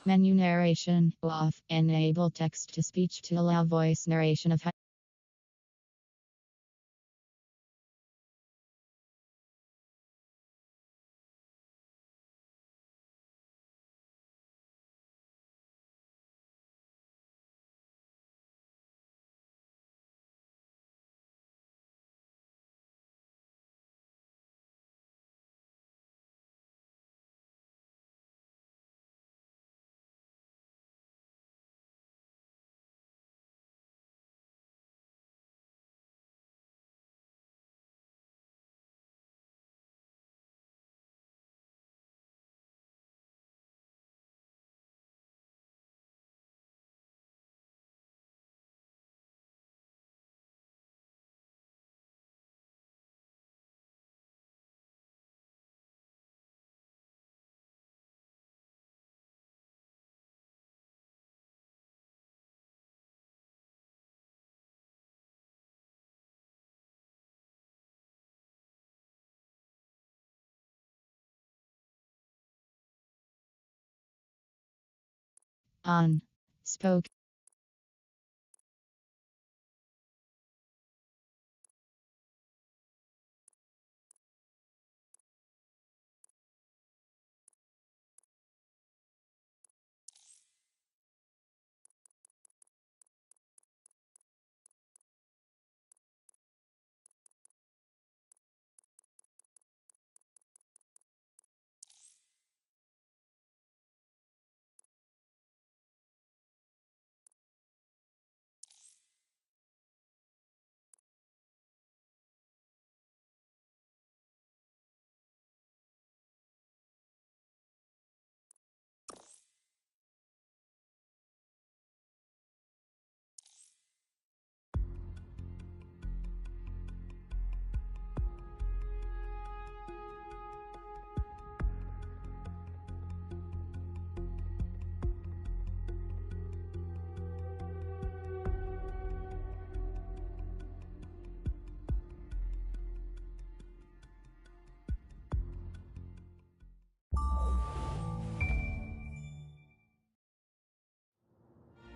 Menu narration off. Enable text to speech to allow voice narration of on. Spoke.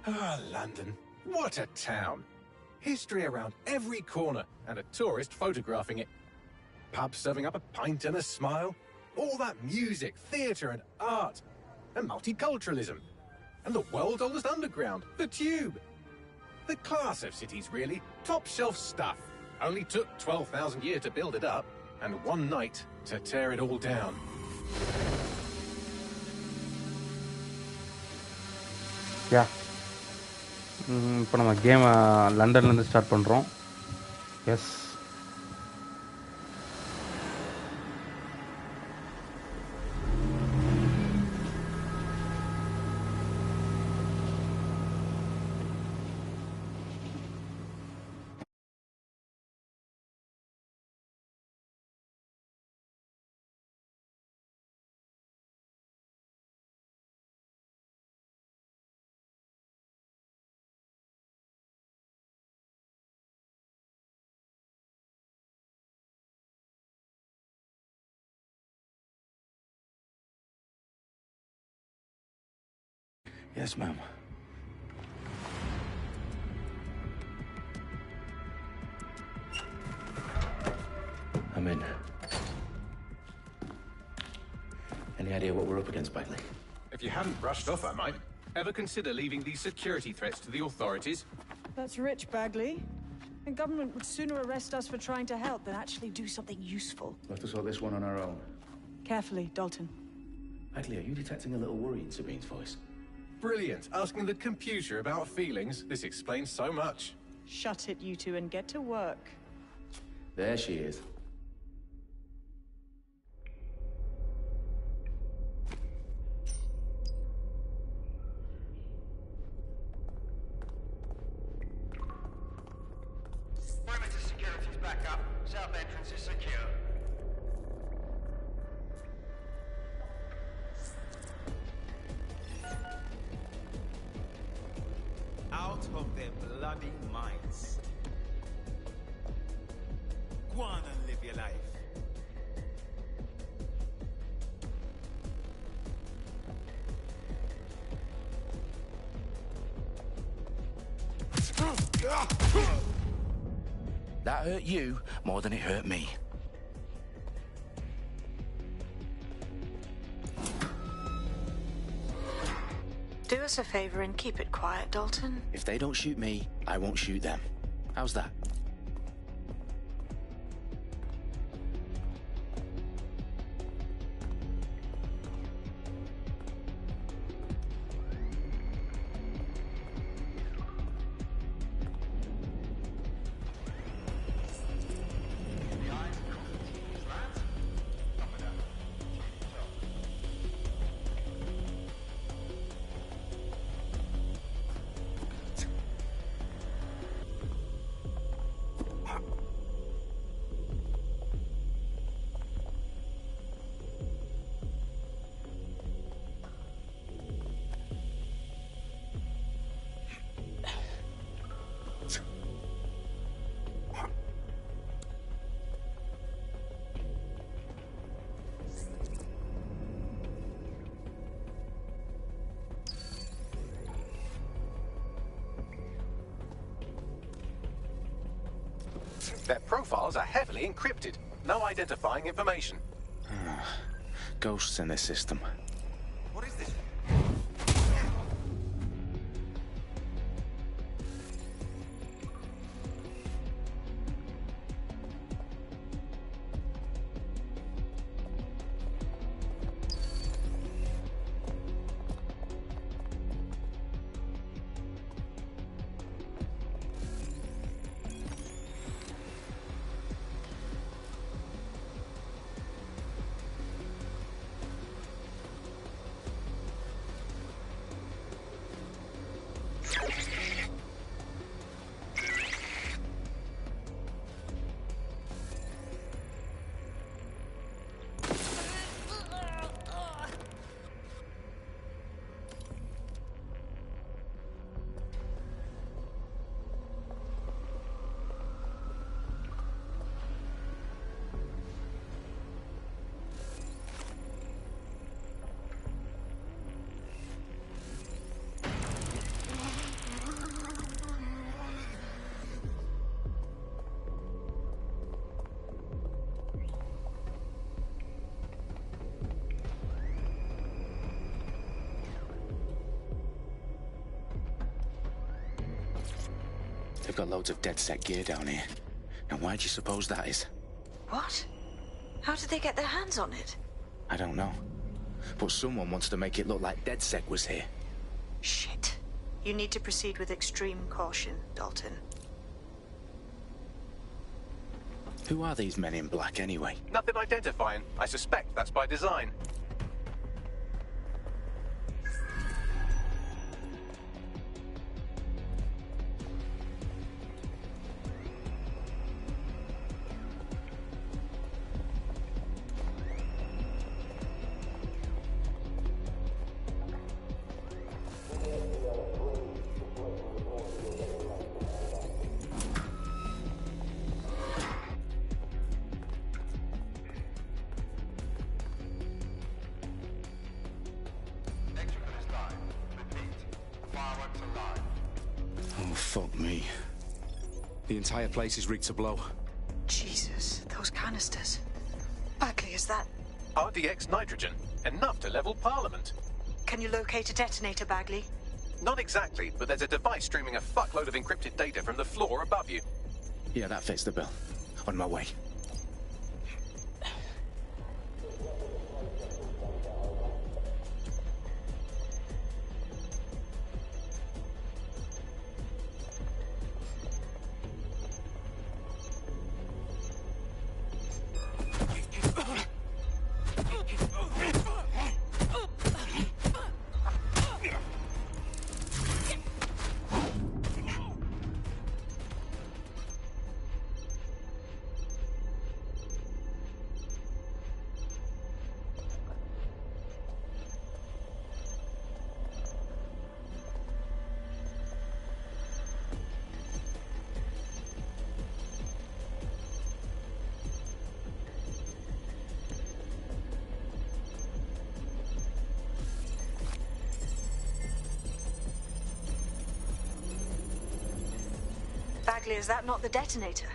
Ah, London. What a town. History around every corner and a tourist photographing it. Pubs serving up a pint and a smile. All that music, theatre and art. And multiculturalism. And the world's oldest underground, the Tube. The class of cities, really. Top shelf stuff. Only took 12,000 years to build it up and one night to tear it all down. Yeah. இப்போ நம்ம கேமை லண்டன்லேருந்து start பண்ணுறோம். Yes, Yes, ma'am. I'm in. Any idea what we're up against, Bagley? If you hadn't brushed off, I might. Ever consider leaving these security threats to the authorities? That's rich, Bagley. The government would sooner arrest us for trying to help than actually do something useful. We'll have to sort this one on our own. Carefully, Dalton. Bagley, are you detecting a little worry in Sabine's voice? Brilliant. Asking the computer about feelings. This explains so much. Shut it, you two, and get to work. There she is. Perimeter security's back up. South entrance is secure. Out of their bloody minds. Go on and live your life. That hurt you more than it hurt me. Do us a favor and keep it quiet, Dalton. If they don't shoot me, I won't shoot them. How's that? Their profiles are heavily encrypted. No identifying information. Ghosts in this system. What is this? They've got loads of DedSec gear down here. Now why do you suppose that is? What? How did they get their hands on it? I don't know. But someone wants to make it look like DedSec was here. Shit. You need to proceed with extreme caution, Dalton. Who are these men in black anyway? Nothing identifying. I suspect that's by design. Oh, fuck me. The entire place is rigged to blow. Jesus, those canisters. Bagley, is that... RDX nitrogen. Enough to level Parliament. Can you locate a detonator, Bagley? Not exactly, but there's a device streaming a fuckload of encrypted data from the floor above you. Yeah, that fits the bill. On my way. Bagley, is that not the detonator?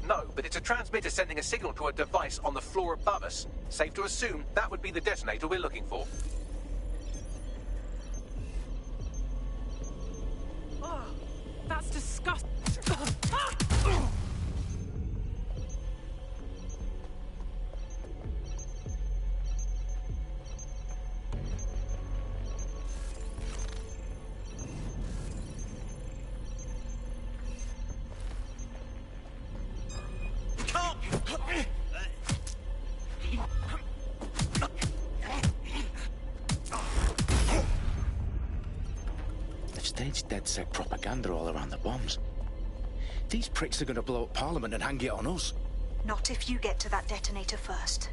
No, but it's a transmitter sending a signal to a device on the floor above us. Safe to assume that would be the detonator we're looking for. Oh, that's disgusting. They've staged DedSec propaganda all around the bombs. These pricks are going to blow up Parliament and hang it on us. Not if you get to that detonator first.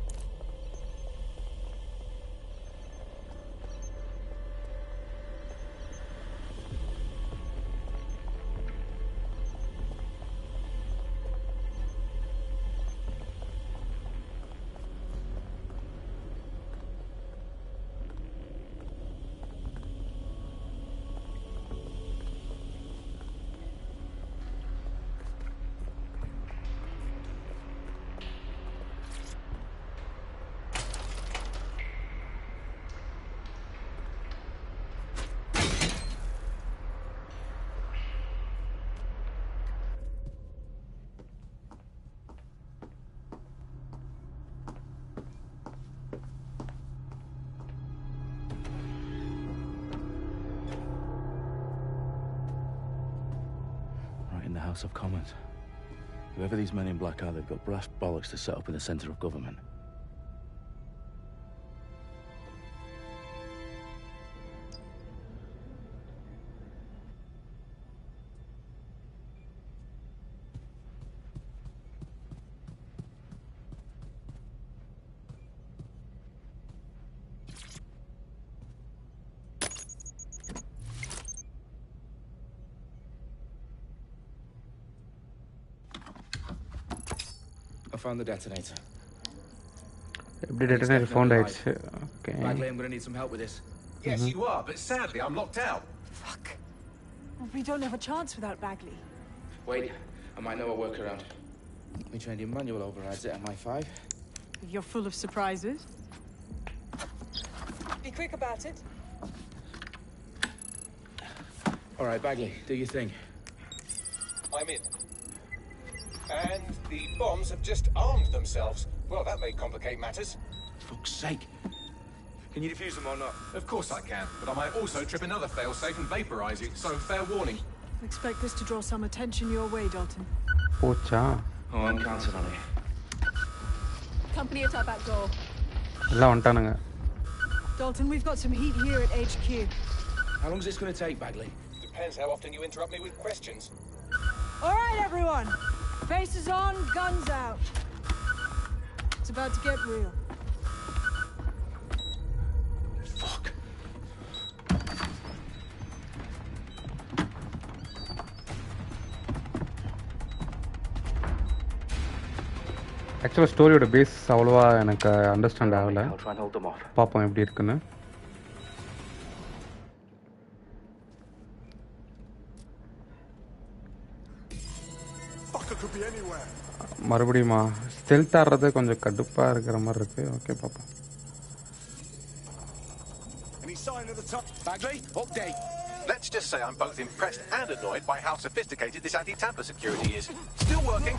In the House of Commons. Whoever these men in black are, they've got brass bollocks to set up in the centre of government. I found the detonator. எப்படி detonator found ஆயிடுச்சு. Okay. Bagley, I'm going to need some help with this. Yes, you are, but sadly I'm locked out. Fuck. We don't have a chance without Bagley. Wait, I might know a workaround. We trained in manual overrides at MI5. You're full of surprises. Be quick about it. All right, Bagley, do your thing. I'm in. And the bombs have just armed themselves. Well, that may complicate matters. For fuck's sake. Can you defuse them or not? Of course I can, but I might also trip another failsafe and vaporize you, so fair warning. Expect this to draw some attention your way, Dalton. போச்சா? Oh, I'm counting on it. Company at our back door. எல்லாம் வந்துட்டானுங்க. Dalton, we've got some heat here at HQ. How long is this going to take, Bagley? Depends how often you interrupt me with questions. All right, everyone. Faces on, guns out. It's about to get real. Fuck. ஆக்சுவலாக ஸ்டோரியோட base அவ்வளோவா எனக்கு understand ஆகலை. I'll try and hold them off. பார்ப்போம் எப்படி இருக்குன்னு. மறுபடியுமா stealth ஆடுறது கொஞ்சம் கடுப்பாக இருக்கிற மாதிரி இருக்கு. ஓகே பார்ப்போம். Bagley, update. Let's just say I'm both impressed and annoyed by how sophisticated this anti-tamper security is. Still working.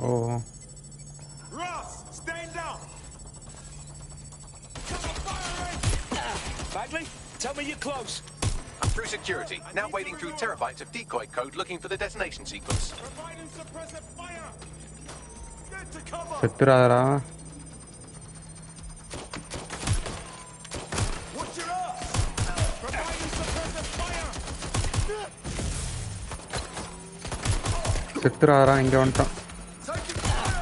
Oh. Ross, stand down. Bagley, tell me you're close. I'm through security, now wading through terabytes of decoy code looking for the detonation sequence. Providing suppressive fire. Get to cover. செத்துறாரா? Watch your ass. Providing suppressive fire. செத்துறாரா? இங்கே வந்துட்டான். Taking fire.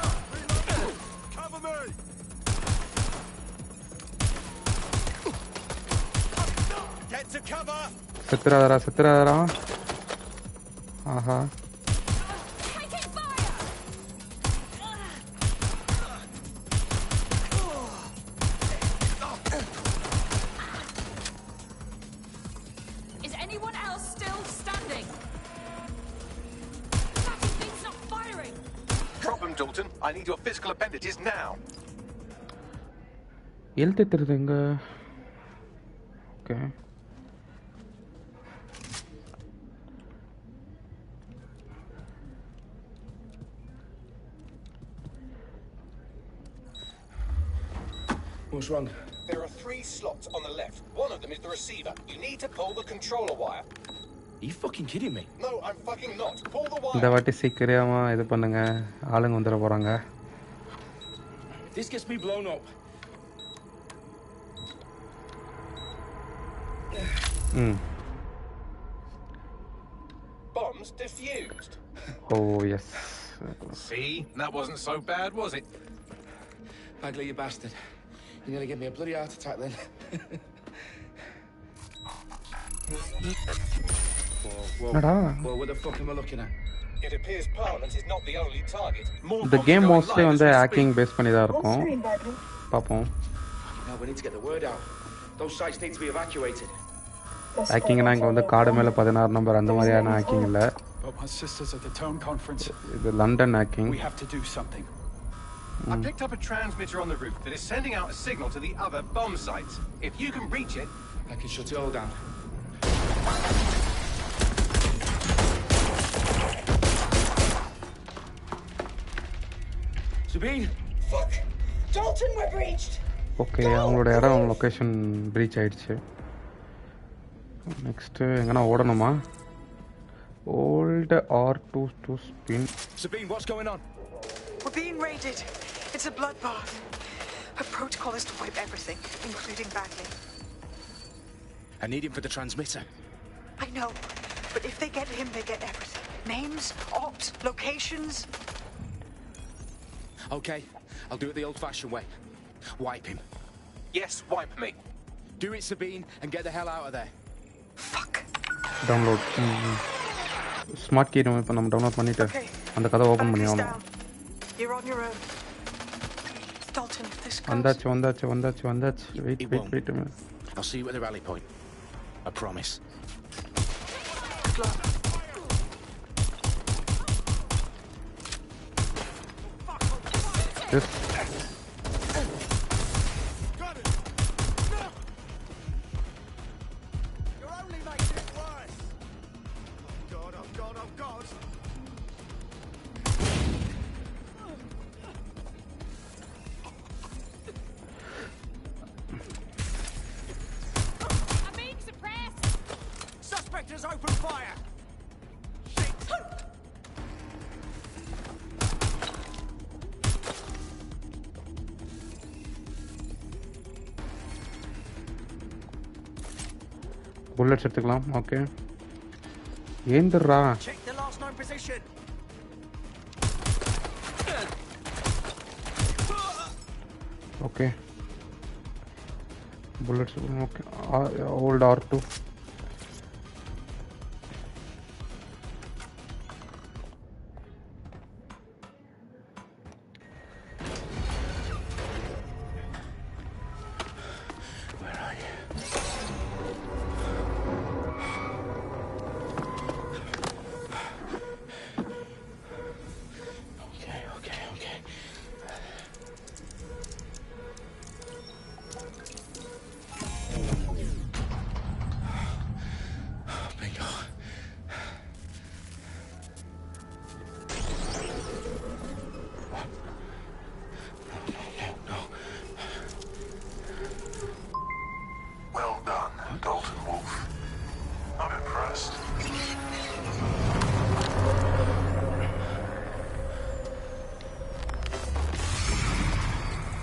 Cover me. Get to cover. செத்துறாரா? ஆஹா. anyone else still standing? That thing's not firing. Drop him, Dalton. I need your physical appendages now. எழுத்துட்டுருதுங்க. Okay. What's wrong? There are 3 slots on the left. One of them is the receiver. You need to pull the controller wire. Are you fucking kidding me? No, I'm fucking not. Pull the இந்த wire. வாட்டி சீக்கிரமா இது பண்ணுங்க. ஆளுங்க வந்துட போறாங்க. If this gets me blown up. Bombs defused. Oh yes. See? That wasn't so bad, was it? Bagley, you bastard. You're gonna give me a bloody heart attack then. Whoa, what the fuck am I looking at? It appears Parliament is not the only target. More The bombs game are going mostly live வந்து as we hacking speak. Face பண்ணி தான் இருக்கும். பாப்போம். No, we need to get the word out. Those sites need to be evacuated. ஹேக்கிங்னா இங்க வந்து card மேல 16 number அந்த மாதிரியான ஹேக்கிங் இல்ல. But my sister's at the town conference. இது London hacking. We have to do something. I picked up a transmitter on the roof that is sending out a signal to the other bomb sites. If you can reach it, I can shut it all down. Sabine! Fuck! Dalton, we're breached! Okay அவங்களோட இடம் location reach ஆயிடுச்சு. Next எங்கனா ஓடணுமா? Hold R2 to spin. Sabine, what's going on? We're being raided. It's a bloodbath. Her protocol is to wipe everything, including Bagley. I need him for the transmitter. I know, but if they get him, they get everything. Names, ops, locations. Okay, I'll do it the old-fashioned way. Wipe him. yes, wipe me. Do it, Sabine, and get the hell out of there. Fuck. Download. Smart key இப்போ நம்ம download பண்ணிட்டு அந்த கதை open பண்ணி Bagley's ஆகணும். down. You're on your own. Dalton, if this goes... வந்தாச்சு. Wait a minute. I'll see you at the rally point. I promise. Good luck. This. You're only making it worse. Oh God. I'm being suppressed. Suspect has opened fire. Shit. Bullets எடுத்துக்கலாம். Okay ஏந்திரா. Check the last known position. Okay bullets okay hold R2. Where are you? Okay. Bingo. No. Well done, Dalton Wolf. I'm impressed.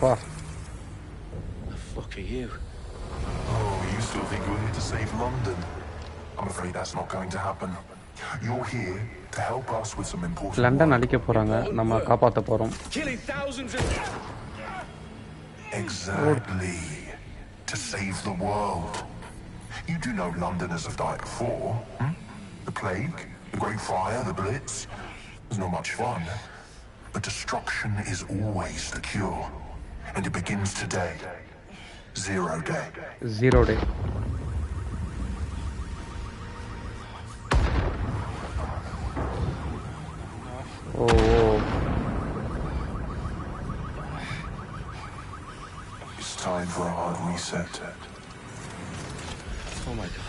பா The fuck are you? Oh, you still think you're here to save London? I'm afraid that's not going to happen. You're here to help us with some important London work. அழிக்க போறாங்க, நம்ம காப்பாத்த போறோம். Killing thousands of... Exactly. To save the world. You do know Londoners have died before. The plague, the Great Fire, the Blitz. It's not much fun. But destruction is always the cure. And it begins today. 0 day. 0 day. reset. Oh my god.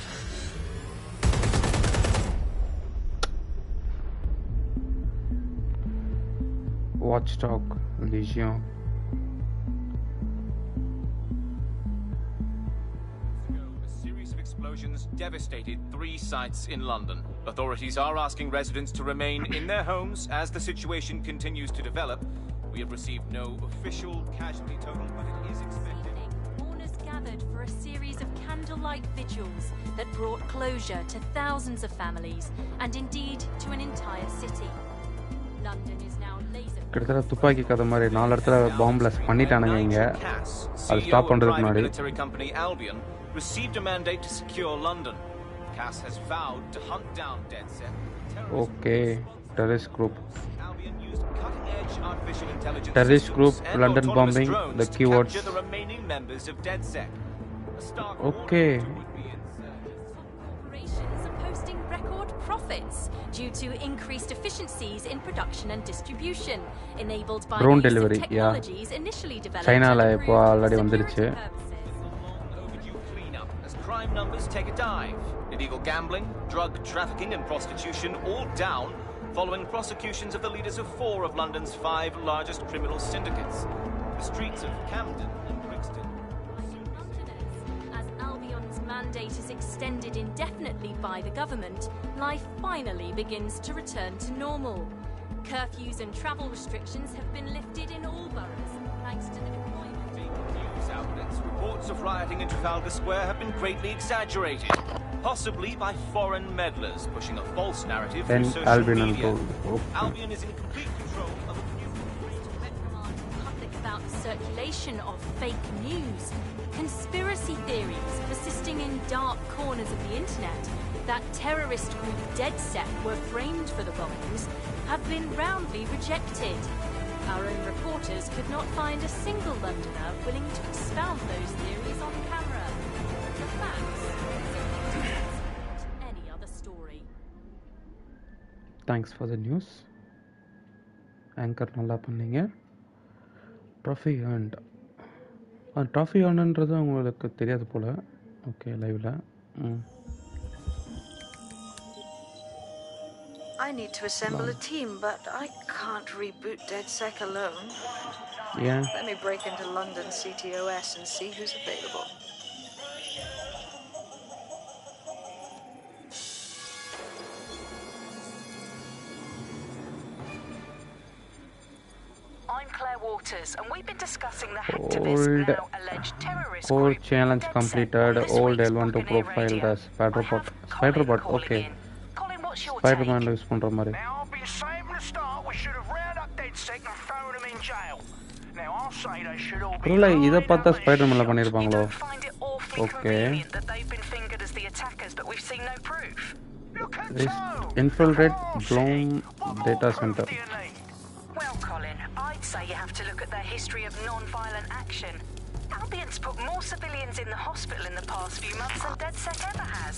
Watchdog Legion. A series of explosions devastated 3 sites in London. Authorities are asking residents to remain in their homes as the situation continues to develop. We have received no official casualty total, but it is expected. Mourners gathered for a series of candlelight vigils that brought closure to thousands of families and indeed to an entire city. London is now laser. கிட்டத்தட்ட துப்பாக்கி கதை மாதிரி 4 இடத்துல பாம்பு blast பண்ணிட்டானுங்க இங்க. அது stop பண்றதுக்கு முன்னாடி military company Albion received a mandate to secure London. Cass has vowed to hunt down DedSec. Okay, terrorist group. Albion used cutting-edge artificial intelligence Terrorist group, systems and London autonomous bombing, drones the to keywords. capture the remaining members of DedSec. A stark Okay. warning to would-be insurgents. Corporations are posting record profits due to increased efficiencies in production and distribution, enabled by Drone the use delivery, of technologies initially developed China to la improve ipo already security vandiruchu. purposes. Overdue cleanup as crime numbers take a dive. Illegal gambling, drug trafficking and prostitution all down following prosecutions of the leaders of 4 of London's 5 largest criminal syndicates. The streets of Camden and Brixton. Londoners, as Albion's mandate is extended indefinitely by the government, life finally begins to return to normal. Curfews and travel restrictions have been lifted in all boroughs, thanks to the deployment. News outlets, reports of rioting in Trafalgar Square have been greatly exaggerated, possibly by foreign meddlers pushing a false narrative Then through social Albion media. unfold. Okay. Albion is in complete control of a few. Reprimand the public about the circulation of fake news, conspiracy theories persisting in dark corners of the internet that terrorist group DedSec were framed for the bombings have been roundly rejected. Our own reporters could not find a single Londoner willing to expound those theories on camera. The facts simply support any other story. Thanks for the news. Anchor நல்லா பண்ணீங்க. Trophy earned. Trophy ஏர்ன்றது உங்களுக்கு தெரியாது போல். Okay லைவில். I need to assemble a team, but I can't reboot DedSec alone. Yeah. Let me break into London CTOS and see who's available. I'm Claire Waters, and we've been discussing the hacktivist, now alleged terrorist Core group challenge DedSec completed. on this Old week's L1 to Buccaneer profile Radio. the Spider-Bot. I have Spider-Bot, Colin okay. calling in. Colin, what's your Spider-Man take? Use பண்ணுற மாதிரி. Now, I've been saying from the start we should have rounded up DedSec and thrown them in jail. Now, I'll say they should all be ஒருவேளை இதை பார்த்தா lined up and ஸ்பைடர்மேனில் shot. பண்ணியிருப்பாங்களோ? You don't find it awfully Okay. convenient that they've been fingered as the attackers, but we've seen no proof? Look at This Tone. infiltrate Come on, Bloom Sid. What data more center. proof do you need? Well, Colin, I'd say you have to look at their history of non-violent action. Albion's put more civilians in the hospital in the past few months than DedSec ever has.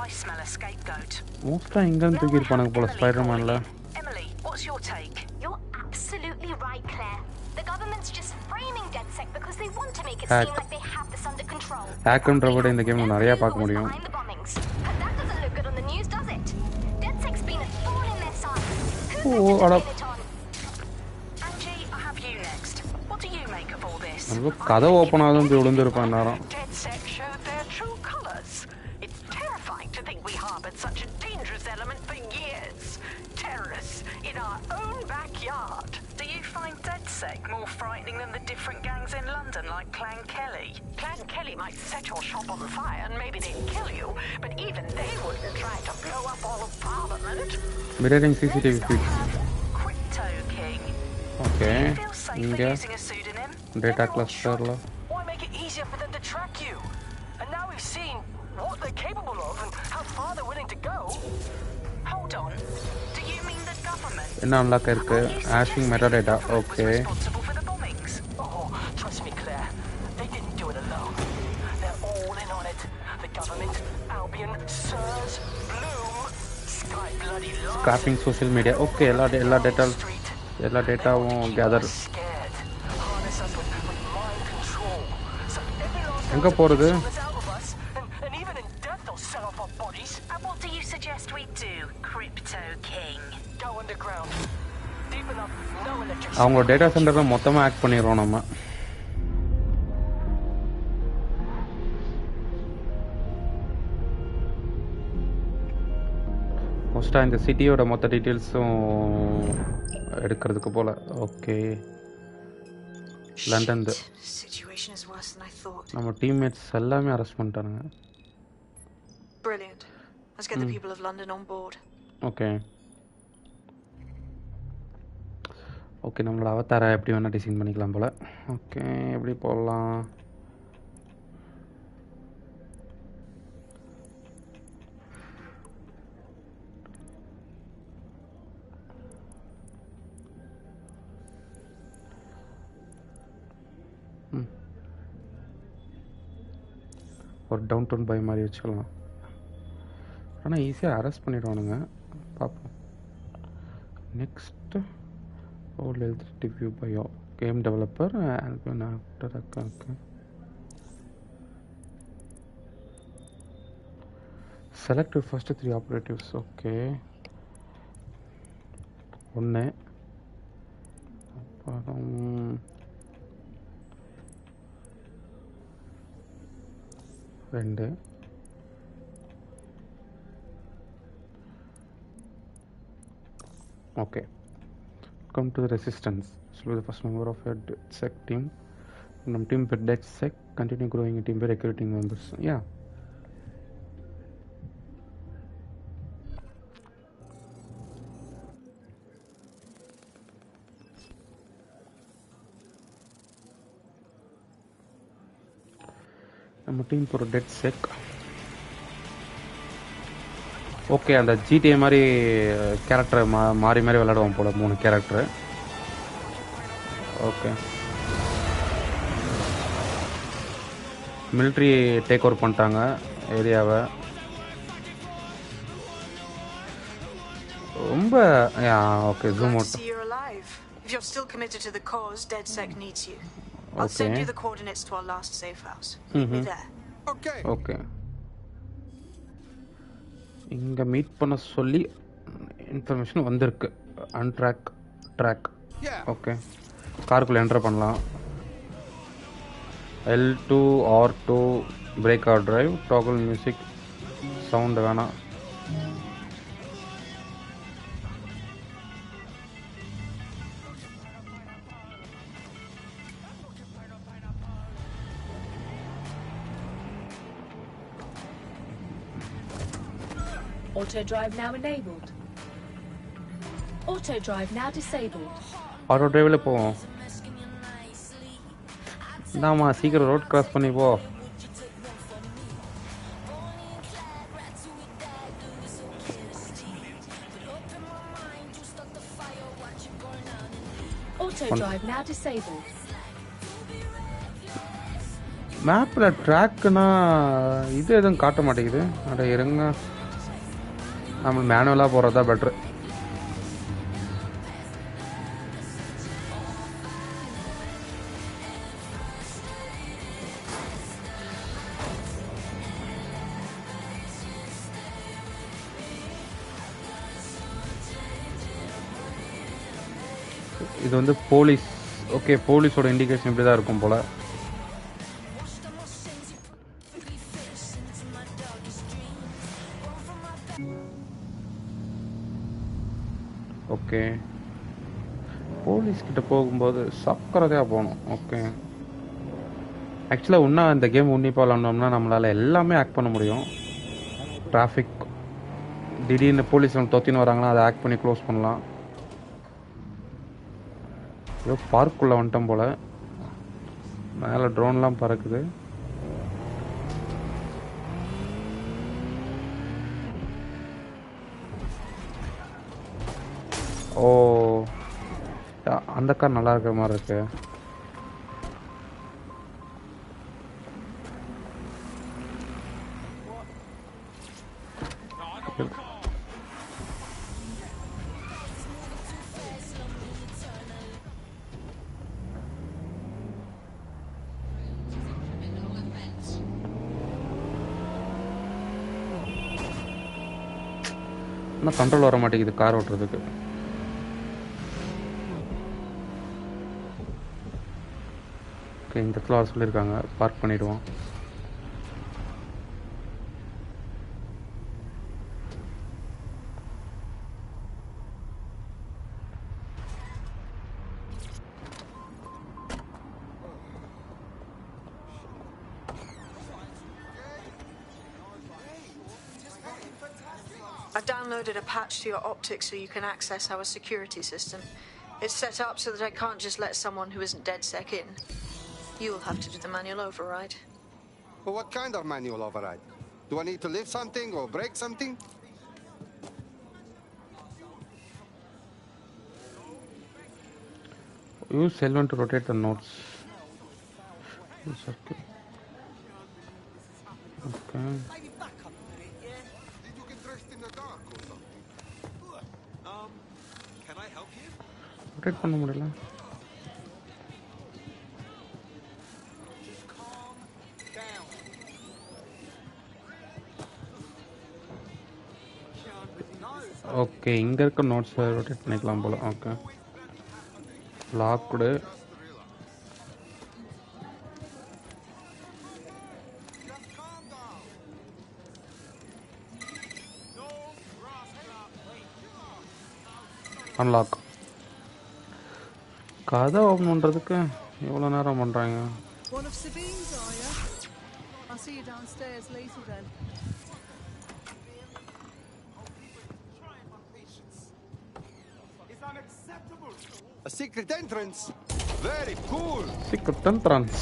I smell a scapegoat. மோஸ்ட்டாக எங்கேருந்து தூக்கியிருப்பானுங்க போல் ஸ்பைடர்மேனில். Emily, what's your take? You're absolutely right, Claire. The government's just framing DedSec because they want to make it Hack. seem like they have this under control. ஹேக்குன்ற விட இந்த game நிறையா பார்க்க முடியும். Behind the bombings. But that doesn't look good on the news, does it? DedSec's been a thorn in their side. Who's Oh, meant to Arab. pin it on? Angie, I have you next. What do you make of all this? நமக்கு கதை open ஆகுதுன்னு போய் விழுந்திருப்பேன் நேரம். DedSec showed their true colours. It's terrifying to think we harboured such a dangerous element for years. Terrorists in our own backyard. Do you find DedSec more frightening than the different gangs in London, like Clan Kelly? Clan Kelly might set your shop on fire and maybe they'd kill you, but even they wouldn't try to blow up all of Parliament. Mirroring CCTV feed. Crypto King. Okay Do you feel safer இங்கே using a pseudonym? Data Everyone கிளஸ்டரில். Why make it easier for them to track you? And now we've seen what they're capable of and how far they're willing to go. Hold on. Do you mean the government? என்ன unlock இருக்கு? Hashing meta data. Okay. Responsible for the bombings? Oh, trust me, Claire. They didn't do it alone. They're all in on it. The government, Albion, Sirs, Bloom, Sky bloody London. Scrapping social media. Okay எல்லா டேட்டாவும் gather. Scared. Harness us with mind control. So every last எங்க போறது? And even in death they'll sell off our bodies. And what do you suggest we do, Crypto King? Go underground. Deep enough, no electricity. அவங்க data சென்டர்ல மொத்தமா act பண்ணிடுறோம் நம்ம. மோஸ்ட்டாக இந்த சிட்டியோட மொத்த டீட்டெயில்ஸும் எடுக்கிறதுக்கு போல. ஓகே, லண்டன் நம்ம டீம்மேட்ஸ் எல்லாமே அரெஸ்ட் பண்ணிட்டானுங்க. Brilliant. Let's get the people of London on board. Okay okay, நம்மளோட அவதாரை எப்படி வேணால் டிசைன் பண்ணிக்கலாம் போல். ஓகே, எப்படி போடலாம்? ஒரு டவுன் டவுன் பை மாதிரி வச்சுக்கலாம். ஆனால் ஈஸியாக அரெஸ்ட் பண்ணிடுவானுங்க. பார்ப்போம். Next old health review bio game developer Albion actor அக்காக்கு செலக்ட் ஃபர்ஸ்ட் 3 ஆப்ரேட்டிவ்ஸ். ஓகே, 1 அப்புறம் 2 okay. Come to the resistance. Select the first member of your DedSec team. From team per DedSec, continue growing a team by recruiting members. Yeah. நம்ம team ஒரு DedSec. Okay, அந்த GTA மாதிரி character மாறி மாறி விளையாடுவோம் போல, 3 character. Okay, military take over பண்ணிட்டாங்க ஏரியாவை. ரொம்ப okay, zoom out. If you're still committed to the cause, DedSec needs you. I'll send you the coordinates to our last safe house. Meet me there. Okay. Okay, இங்கே meet பண்ண சொல்லி information வந்திருக்கு. Track. Okay, காருக்குள்ளே enter பண்ணலாம். L2 R2 brake or drive. Toggle music sound வேணாம். Auto drive now enabled. Auto drive now disabled. Auto டிரைவில் போவோம். இந்தாம்மா, சீக்கிரம் ரோட் கிராஸ் பண்ணி போ. Auto drive now disabled. மேப்பில் ட்ராக்குனா இது எதுவும் காட்ட மாட்டேங்குது. அட இருங்க, நம்ம மேனுவலாக போகிறதா பெட்ரு. இது வந்து போலீஸ். ஓகே, போலீஸோட இண்டிகேஷன் இப்படி தான் இருக்கும் போல். ஓகே, போலீஸ்கிட்ட போகும்போது சக்கரதையாக போகணும். ஓகே, ஆக்சுவலாக இன்னும் இந்த கேம் உன்னிப்பாக விளாண்டோம்னா நம்மளால் எல்லாமே ஆக்ட் பண்ண முடியும். டிராஃபிக் திடீர்னு போலீஸ் நம்ம தொத்தின்னு வராங்கன்னா அதை ஆக்ட் பண்ணி க்ளோஸ் பண்ணலாம். ஏதோ பார்க்குள்ளே வந்துட்டோம் போல். மேலே ட்ரோன்லாம் பறக்குது. ஓ, அந்த கார் நல்லா இருக்கிற மாதிரி இருக்கு. ஆனால் கண்ட்ரோல் வர மாட்டேங்குது கார் ஓட்டுறதுக்கு. ஓகே, இந்த இடத்துல வர சொல்லியிருக்காங்க, பார்க் பண்ணிவிடுவோம். I downloaded a patch to your optics so you can access our security system. It's set up so that I can't just let someone who isn't DedSec in. You'll have to do the manual override. Well, what kind of manual override? Do I need to lift something or break something? Use L1 to rotate the nodes. Okay. Rotate பண்ண முடியல. Okay, இங்க இருக்க notes rotate பண்ணிக்கலாம் போல. Okay, logged. Unlock. கதை open பண்ணுறதுக்கு எவ்வளோ நேரம் பண்ணுறாங்க? One of Sabine's, are you? I'll see you downstairs later then. A secret entrance? Very cool! Secret entrance.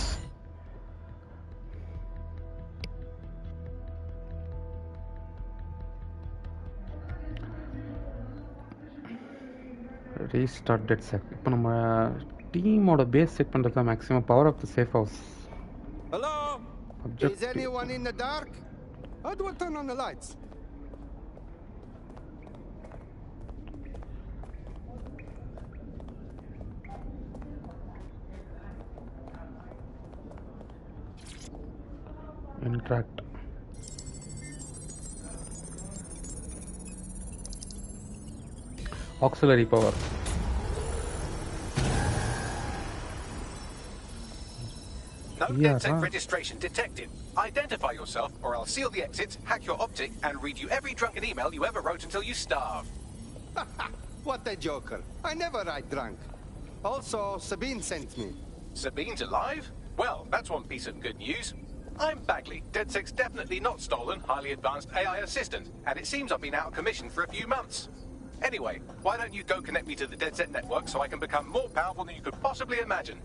Restart DedSec. இப்போ நம்ம டீமோட பேஸ் செட் பண்ணுறது தான் maximum power of the safe house. Hello? Is anyone in the dark? How do I turn on the lights? Interact. Auxiliary power. No DedSec registration detected. Identify yourself or I'll seal the exits, hack your optic, and read you every drunken email you ever wrote until you starve. What a joker. I never write drunk. Also, Sabine sent me. Sabine's alive? Well, that's one piece of good news. I'm Bagley, DedSec's definitely not stolen, highly advanced AI assistant, and it seems I've been out of commission for a few months. Anyway, why don't you go connect me to the DedSec network so I can become more powerful than you could possibly imagine?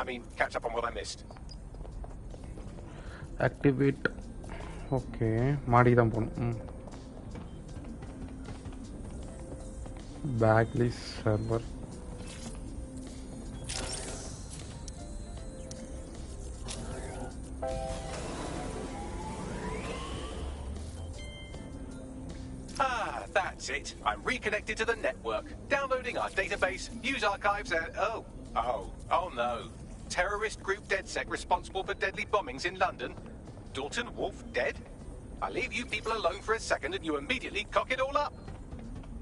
I mean, catch up on what I missed. Activate. Okay, மாடி தான் போணும். Bagley server. That's it. I'm reconnected to the network, downloading our database, news archives, and oh no. Terrorist group DedSec responsible for deadly bombings in London. Dalton Wolf dead? I leave you people alone for a second and you immediately cock it all up.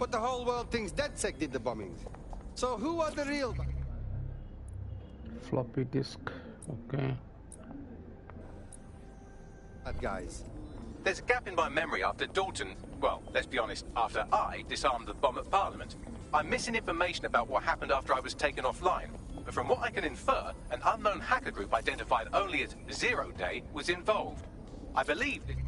But the whole world thinks DedSec did the bombings. So who are the real... Floppy disk. Okay. Bad guys. There's a gap in my memory after Dalton, well, let's be honest, after I disarmed the bomb at Parliament. I'm missing information about what happened after I was taken offline. But from what I can infer, an unknown hacker group identified only as Zero Day was involved. I believe it...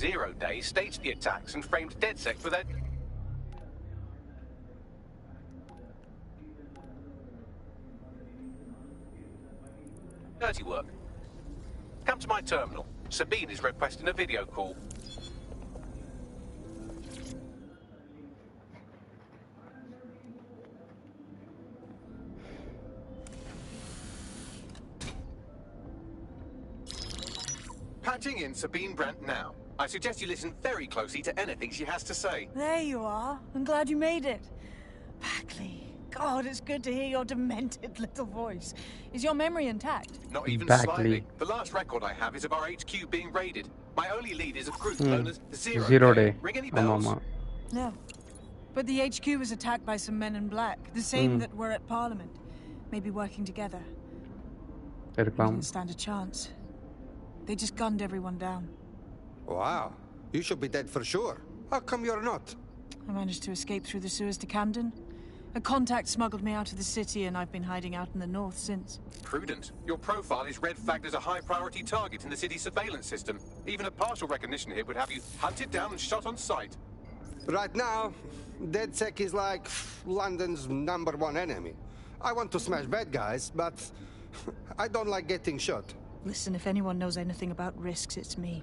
Zero Day staged the attacks and framed DedSec for their... dirty work. Come to my terminal. Sabine is requesting a video call. Patching in Sabine Brandt now. I suggest you listen very closely to anything she has to say. There you are. I'm glad you made it. Bagley, God, it's good to hear your demented little voice. Is your memory intact? Not even slightly. The last record I have is of our HQ being raided. My only lead is a group known as Zero Day. Ring any bells? No. But the HQ was attacked by some men in black, the same that were at Parliament. Maybe working together. We didn't stand a chance. They just gunned everyone down. Wow. You should be dead for sure. How come you're not? I managed to escape through the sewers to Camden. A contact smuggled me out of the city, and I've been hiding out in the north since. Prudent. Your profile is red flagged as a high-priority target in the city's surveillance system. Even a partial recognition hit would have you hunted down and shot on sight. Right now, DedSec is like London's #1 enemy. I want to smash bad guys, but I don't like getting shot. Listen, if anyone knows anything about risks, it's me.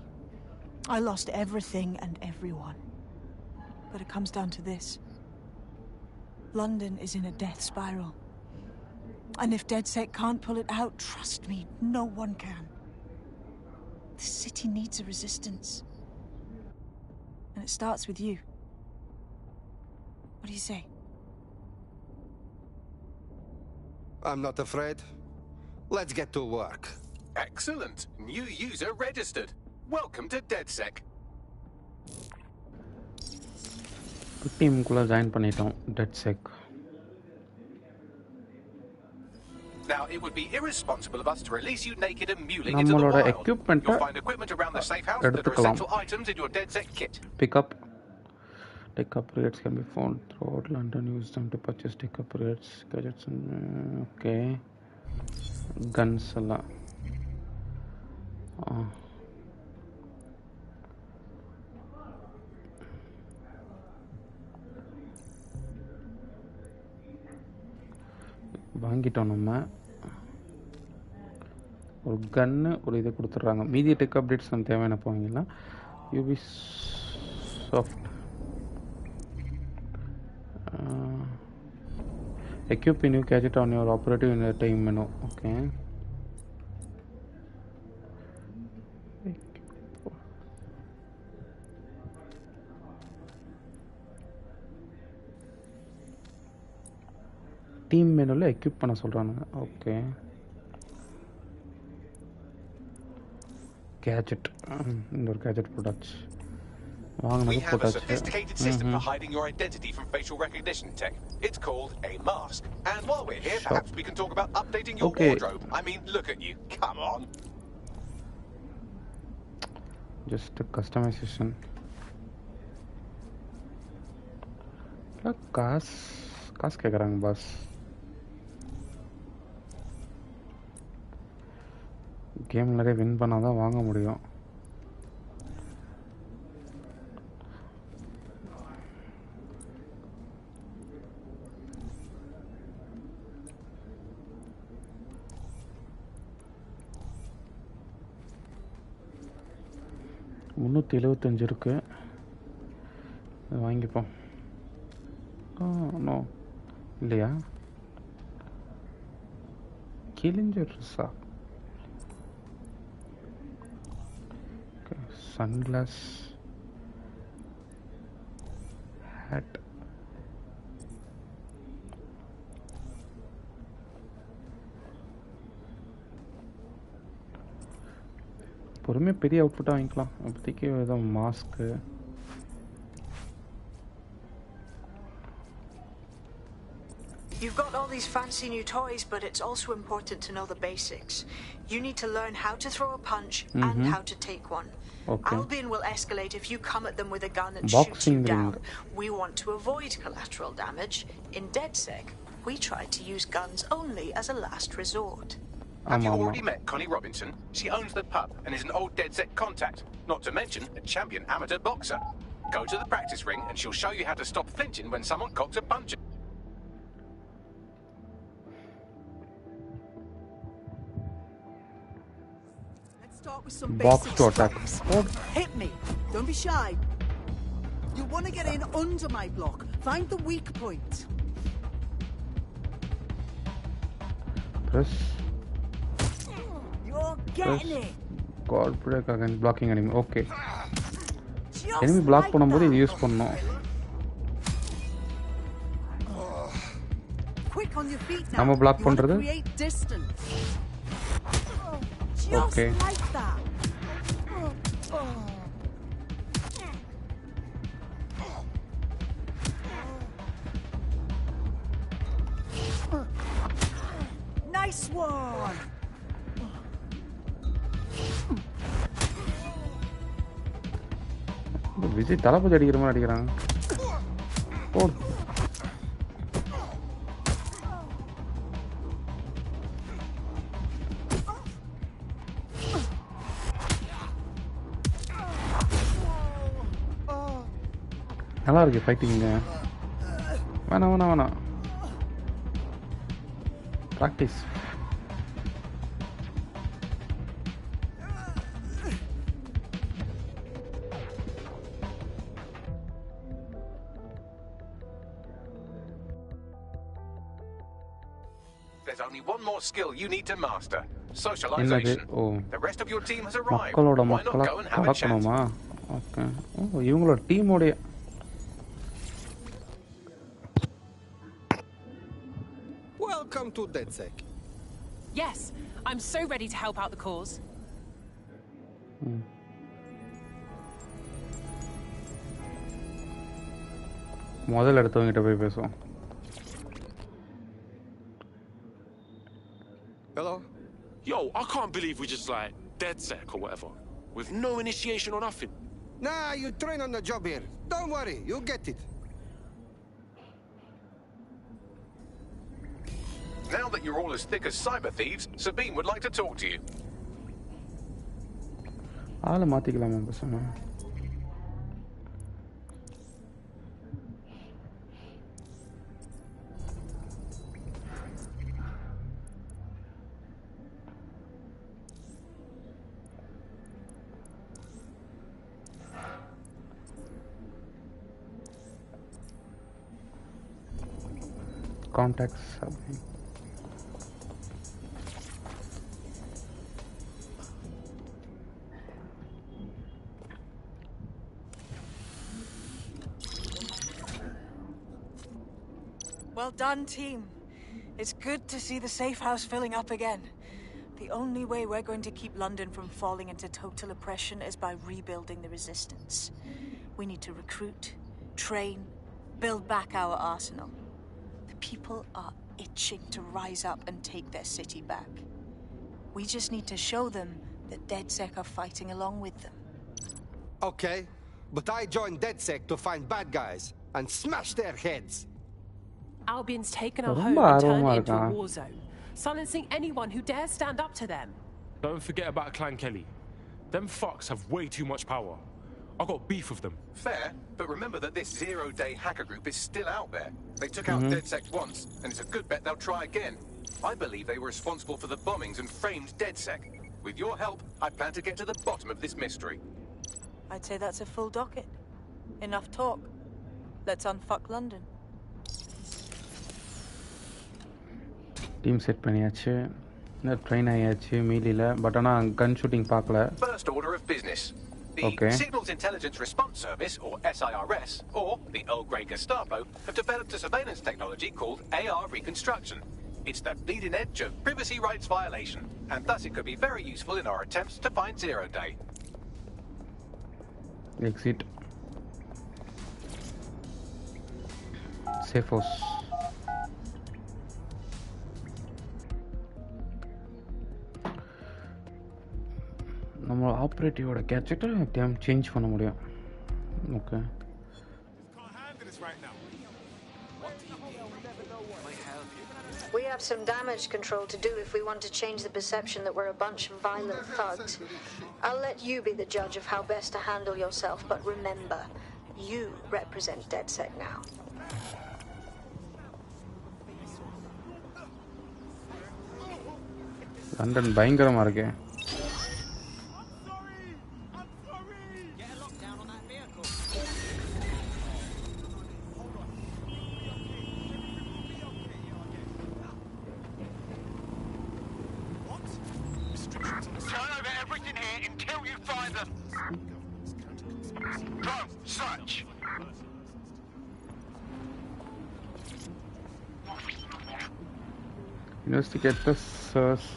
I lost everything and everyone. But it comes down to this. London is in a death spiral. And if DedSec can't pull it out, trust me, no one can. The city needs a resistance. And it starts with you. What do you say? I'm not afraid. Let's get to work. Excellent. New user registered. Welcome to DedSec. டீமுக்குள்ள join பண்ணிட்டோம் DedSec. Now, it would be irresponsible of us to release you naked and mewling into the wild. You'll find equipment around the safe house that are essential items in your DedSec kit. Pick up. Tech upgrades can be found throughout London. Use them to purchase tech upgrades, gadgets, and okay. Guns alla. வாங்கிட்டோம் நம்ம ஒரு கன்னு ஒரு இது கொடுத்துட்றாங்க. மீதி tech updates நம்ம தேவையான போவீங்கன்னா Ubisoft equip a new gadget on your operative in the time menu. Okay. Team மெனுல எக்யூப் பண்ண சொல்றாங்க. ஓகே. கேஜெட் இந்த ஒரு gadget products We have a sophisticated system for hiding your identity from facial recognition tech. It's called a mask. And while we're here, perhaps we can talk about updating your wardrobe. I mean, look at you. Come on. Just a customization. காசு கேட்குறாங்க pass. Game நிறைய win பண்ணால் தான் வாங்க முடியும். $375 இருக்கு, வாங்கிப்போம். No இல்லையா? கிழிஞ்சிருச்சா? சன்கிளாஸ் ஹேட் பொறுமையாக பெரிய அவுட்ஃபிட்டாக வாங்கிக்கலாம். அப்போதைக்கு ஏதோ mask You've got all these fancy new toys, but it's also important to know the basics. You need to learn how to throw a punch and how to take one. Okay. Albion will escalate if you come at them with a gun and Boxing shoot you ring. down. We want to avoid collateral damage. In DedSec, we try to use guns only as a last resort. Have you already met Connie Robinson? She owns the pub and is an old DedSec contact, not to mention a champion amateur boxer. Go to the practice ring and she'll show you how to stop flinching when someone cocks a punch. Start with some Box basic to attack. scrums. Hit me. Don't be shy. You want to get in under my block. Find the weak point. Press. You're getting it. God break again. Blocking enemy. Okay. Enemy block பண்ணும்போது இது use பண்ணனும். on your feet now. நம்ம block You wanna பண்றது? create distance. Just Okay. like that. Nice one. Vijay தளபதி அடிக்கிற மாதிரி அடிக்கிறாங்க. ஓ நல்லா இருக்கு ஃபைட்டிங்க. வேணாம் practice. There's only one more skill you need to master. Socialization. The rest of your team has arrived. மக்களோட Why not மக்களா go and have a chat? கலக்கணுமா? Okay. ஓ இவங்களோட டீமோட Welcome to DedSec. Yes, I'm so ready to help out the cause. முதல்ல எடுத்தவங்கிட்ட போய் பேசுவோம். Hello? Yo, I can't believe we just like DedSec or whatever. With no initiation or nothing. Nah, you train on the job here. Don't worry, you'll get it. Now that you're all as thick as cyber thieves, Sabine would like to talk to you. ஆளை மாத்திக்கலாமா பசங்க? Contacts. Well done, team. It's good to see the safe house filling up again. The only way we're going to keep London from falling into total oppression is by rebuilding the resistance. We need to recruit, train, build back our arsenal. The people are itching to rise up and take their city back. We just need to show them that DedSec are fighting along with them. Okay, but I joined DedSec to find bad guys and smash their heads. Albion's taken our home and turned it into a war zone, silencing anyone who dares stand up to them. Don't forget about Clan Kelly. Them fucks have way too much power. I got beef with them. Fair, but remember that this zero-day hacker group is still out there. They took out DedSec once, and it's a good bet they'll try again. I believe they were responsible for the bombings and framed DedSec. With your help, I plan to get to the bottom of this mystery. I'd say that's a full docket. Enough talk. Let's unfuck London. Team set பண்ணியாச்சு. Train ஆயாச்சு மீலில. But ஆனா கன் shooting பார்க்கல. First order of business. The Signals Intelligence Response Service, or SIRS, or the Earl Grey Gestapo, have developed a surveillance technology called AR Reconstruction. It's the bleeding edge of privacy rights violation, and thus it could be very useful in our attempts to find Zero Day. Exit. Safe house. நம்ம ஆப்ரேட்டிவோட கேட்ஜெட்டை time change பண்ண முடியும். Okay We have some damage control to do if we want to change the perception that we're a bunch of violent thugs. I'll let you be the judge of how best to handle yourself, but remember, you represent DedSec now. London பயங்கரமா இருக்கு. Investigate the source.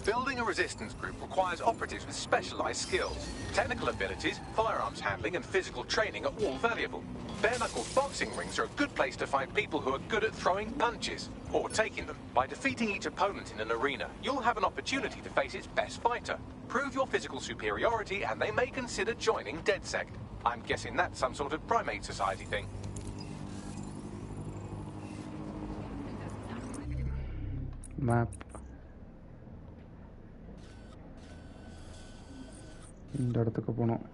Building a resistance group requires operatives with specialized skills. Technical abilities, firearms handling, and physical training are all valuable. Bare-knuckle boxing rings are a good place to find people who are good at throwing punches, or taking them. By defeating each opponent in an arena, you'll have an opportunity to face its best fighter. Prove your physical superiority, and they may consider joining DedSec. I'm guessing that's some sort of primate society thing. Map. இந்த இடத்துக்கு போனோம்.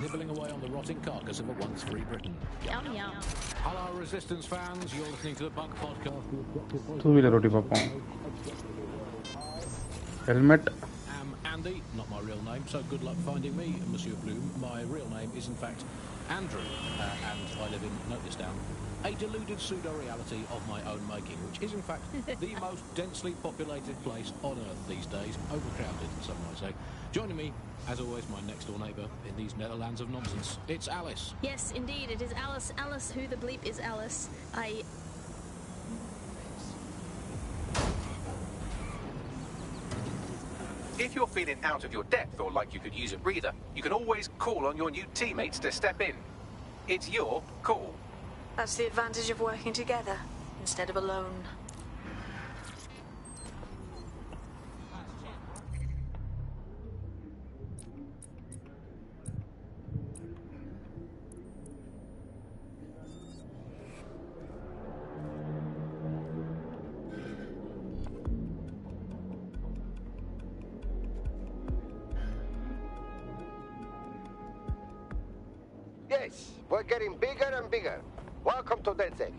Nibbling away on the rotting carcass of a once free Britain. Yum yum. Hello, Resistance fans. You're listening to the Bug Podcast. Two-wheeler roti papam. Helmet. I'm Andy, not my real name, so good luck finding me, Monsieur Bloom. My real name is, in fact, Andrew, and I live in, note this down, a deluded pseudo-reality of my own making, which is, in fact, the most densely populated place on Earth these days, overcrowded, some might say. Joining me, as always, my next-door neighbour in these Netherlands of nonsense. It's Alice. Yes, indeed, it is Alice. Alice, who the bleep is Alice? If you're feeling out of your depth or like you could use a breather, you can always call on your new teammates to step in. It's your call. That's the advantage of working together instead of alone. Yes, we're getting bigger and bigger. Welcome to DedSec.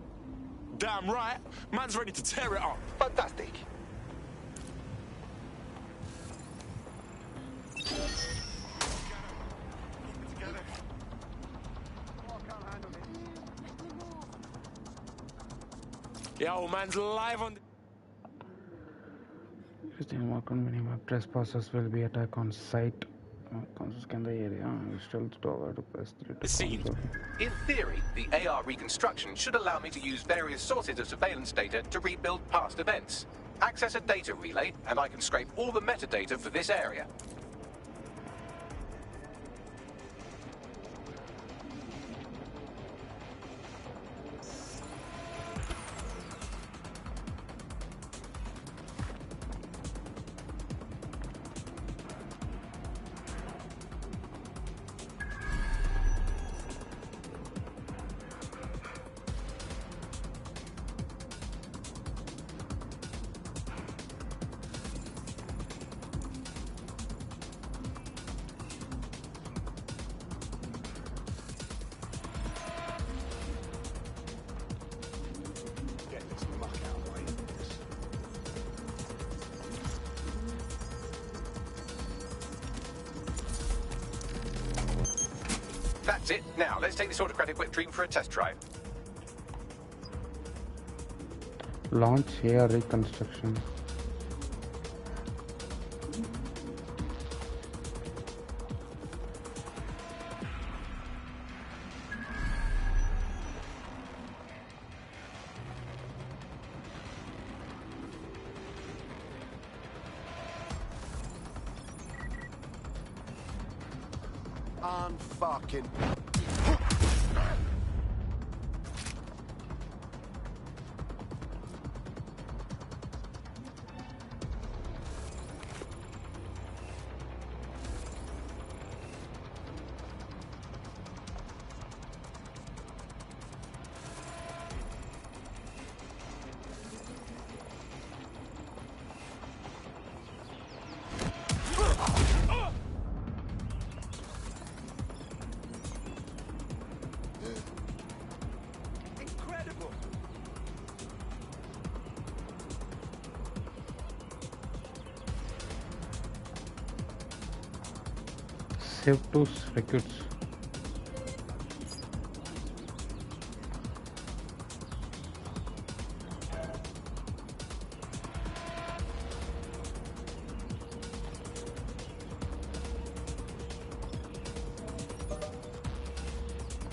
Damn right. Man's ready to tear it up. Fantastic. Yo, man's live on... Christian mark on minimum. Trespassers will be attacked on site. Scan the area. Stealth tower to press the scene. In theory, the AR reconstruction should allow me to use various sources of surveillance data to rebuild past events. Access a data relay, and I can scrape all the metadata for this area. That's it. Now, let's take this autocratic wet dream for a test drive. Launch air reconstruction. Unfucking. Save to recruits.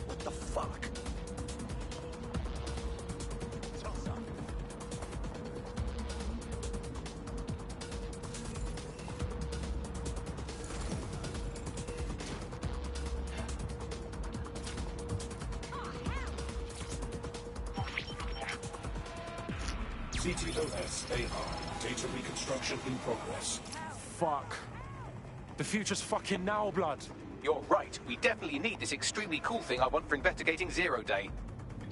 What the fuck? CTOS AR. Data reconstruction in progress. Fuck. The future's fucking now, blood. You're right. We definitely need this extremely cool thing I want for investigating Zero Day.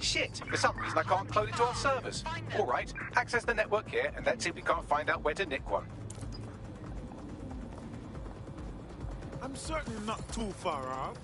Shit! For some reason I can't clone it to our servers. All right, access the network here, and let's see if we can't find out where to nick one. I'm certainly not too far off.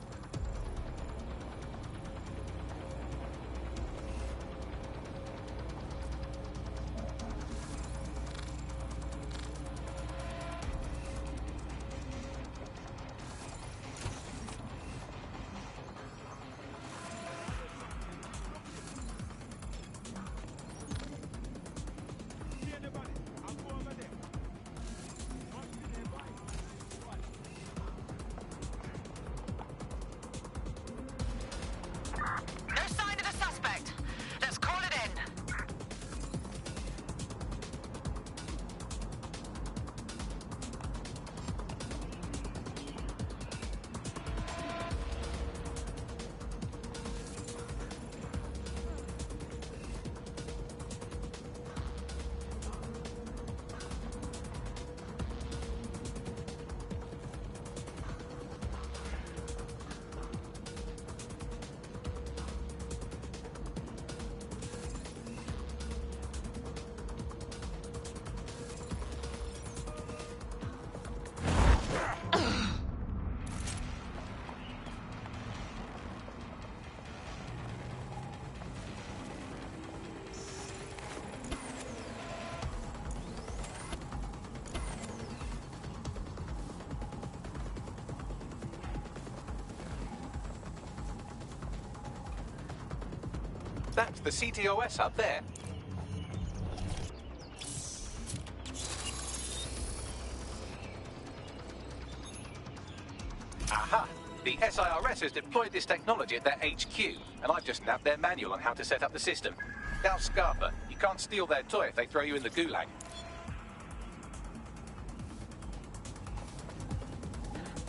That's the CTOS up there. Aha! The SIRS has deployed this technology at their HQ, and I've just nabbed their manual on how to set up the system. Now, Scarper, you can't steal their toy if they throw you in the gulag.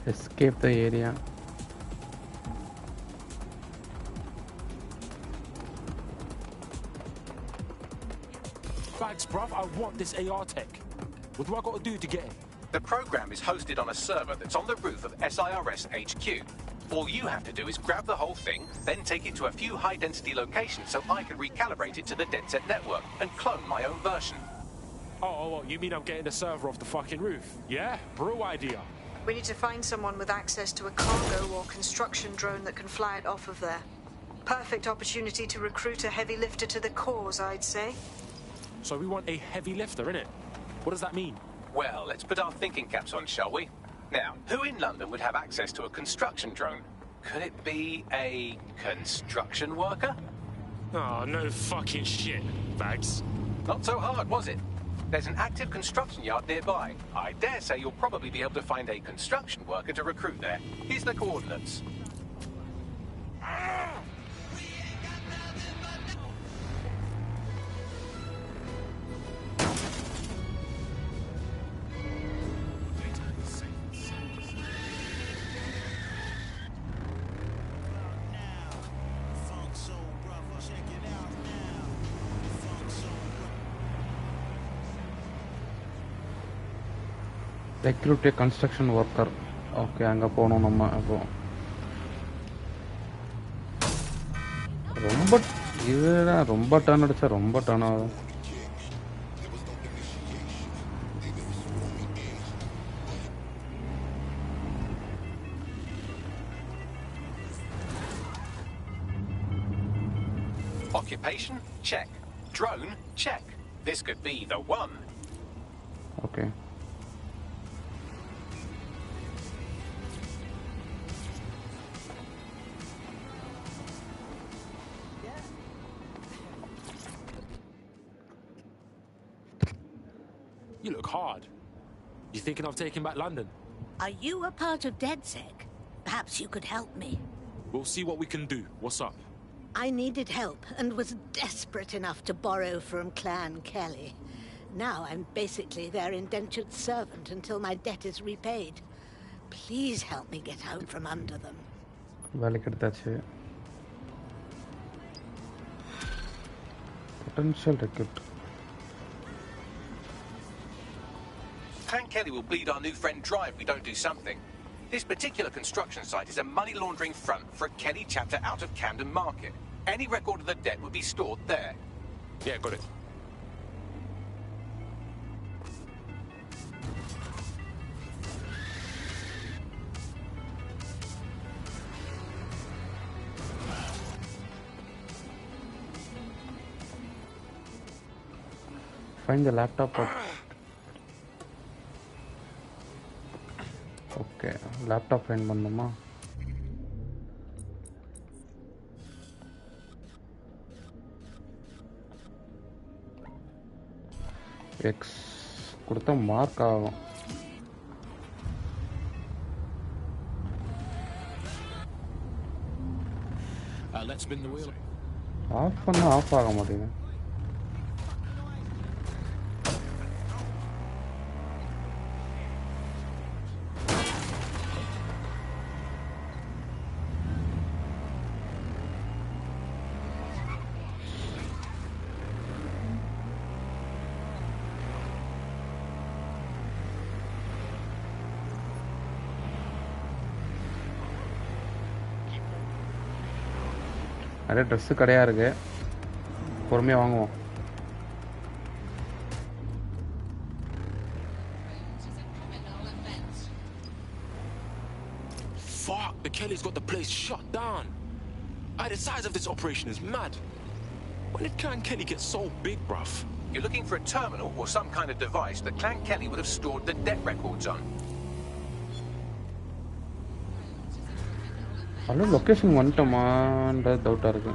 Escape the area. Bags, bruv, I want this AR tech. What do I got to do to get it? The program is hosted on a server that's on the roof of SIRS HQ. All you have to do is grab the whole thing, then take it to a few high-density locations so I can recalibrate it to the DedSec network and clone my own version. Oh, you mean I'm getting the server off the fucking roof? Yeah? Brew idea. We need to find someone with access to a cargo or construction drone that can fly it off of there. Perfect opportunity to recruit a heavy lifter to the cause, I'd say. So we want a heavy lifter, innit? What does that mean? Well, let's put our thinking caps on, shall we? Now, who in London would have access to a construction drone? Could it be a construction worker? Oh, no fucking shit, Bags. Not so hard, was it? There's an active construction yard nearby. I dare say you'll probably be able to find a construction worker to recruit there. Here's the coordinates. Recruit a construction worker. Okay, அங்க போணும் நம்ம அப்போ. ரொம்ப இதுனா ரொம்ப turn அடிச்சா ரொம்ப turn ஆகும். Occupation? Check. Drone? Check. This could be the one. Okay. You look hard. You thinking of taking back London? Are you a part of DedSec? Perhaps you could help me. We'll see what we can do. What's up? I needed help and was desperate enough to borrow from Clan Kelly. Now I'm basically their indentured servant until my debt is repaid. Please help me get out from under them. வேலைக்கு எடுத்தாச்சு. Potential recruit. Clan Kelly will bleed our new friend dry if we don't do something. This particular construction site is a money laundering front for a Kelly chapter out of Camden Market. Any record of the debt would be stored there. Yeah, got it. Find the laptop. Okay, laptop find பண்ணனுமா? X கொடுத்தா mark ஆகும். Let's spin the wheel. Off பண்ணா off ஆக மாட்டேங்குது. நிறைய dress கடையாக இருக்கு, பொறுமையாக வாங்குவோம். Fuck, the Kellys got the place shut down. The size of this operation is mad. When did Clan Kelly get so big, bruv? You're looking for a terminal or some kind of device that Clan Kelly would have stored the debt records on. அவ்வளோ location வந்துட்டோமான்ற டவுட்டாக இருக்கு.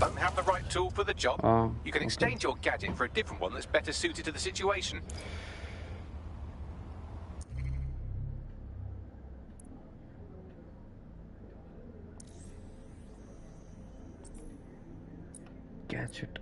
Don't have the right tool for the job? You can exchange your gadget for a different one that's better suited to the situation. Gadget.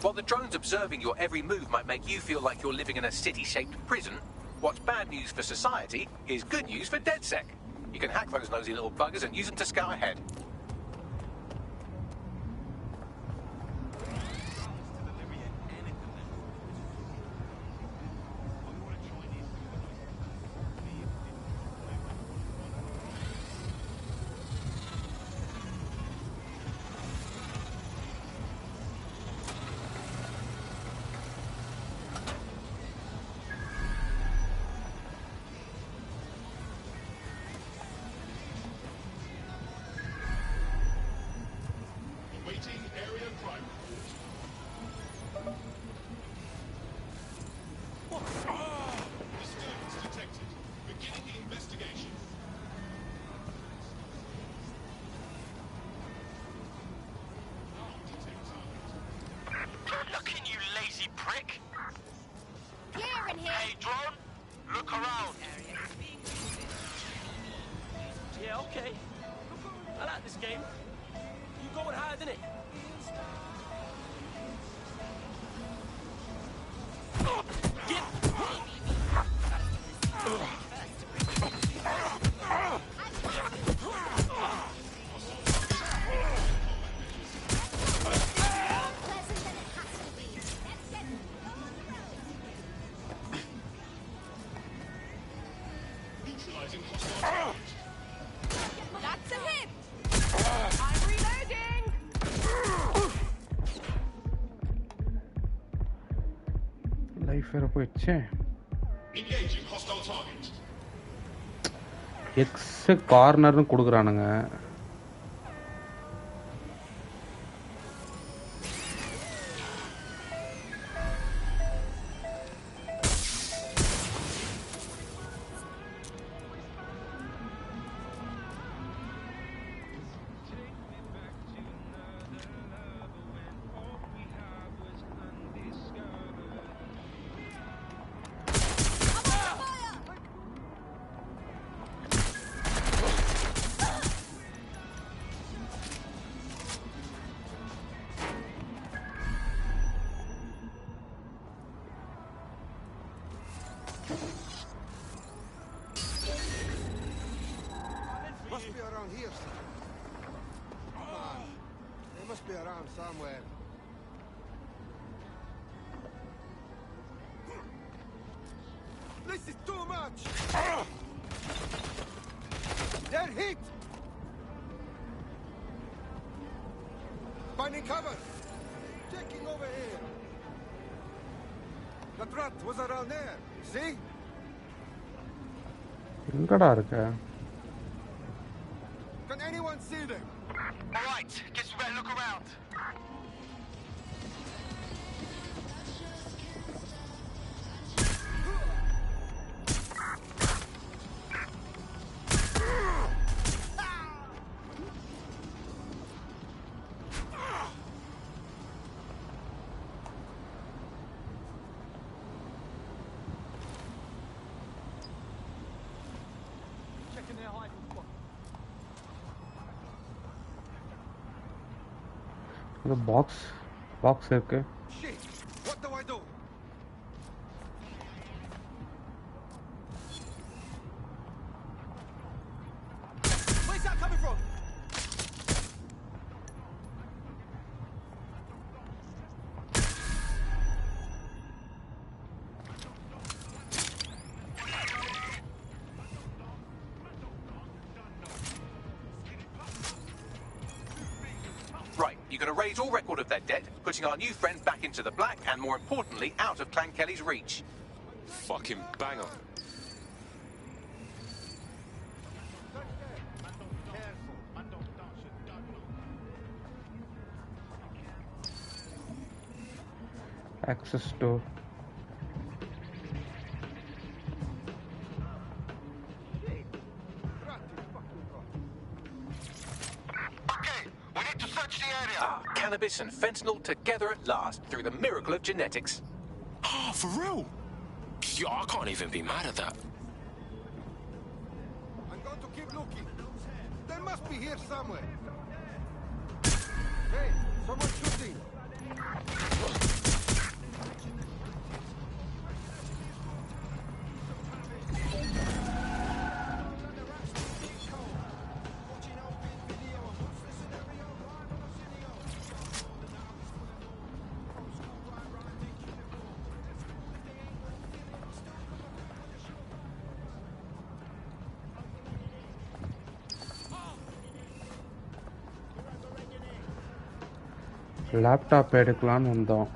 While the drones observing your every move might make you feel like you're living in a city-shaped prison, what's bad news for society is good news for DedSec. You can hack those nosy little buggers and use them to scout ahead. வேற போயிடுச்சே. X கார்னர்னு கொடுக்குறானுங்க. எங்கடா இருக்க? Can anyone see them? All right, guess we better look around. The box இருக்கு. Shit, what do I do? Where's that coming from? Erase all record of their debt, putting our new friend back into the black and, more importantly, out of Clan Kelly's reach. Fucking banger. Access door. Cannabis and fentanyl together at last through the miracle of genetics. Oh, for real? Yo, I can't even be mad at that. I'm going to keep looking. They must be here somewhere. Hey, someone's shooting. Laptop எடுக்கலான்னு வந்தோம்.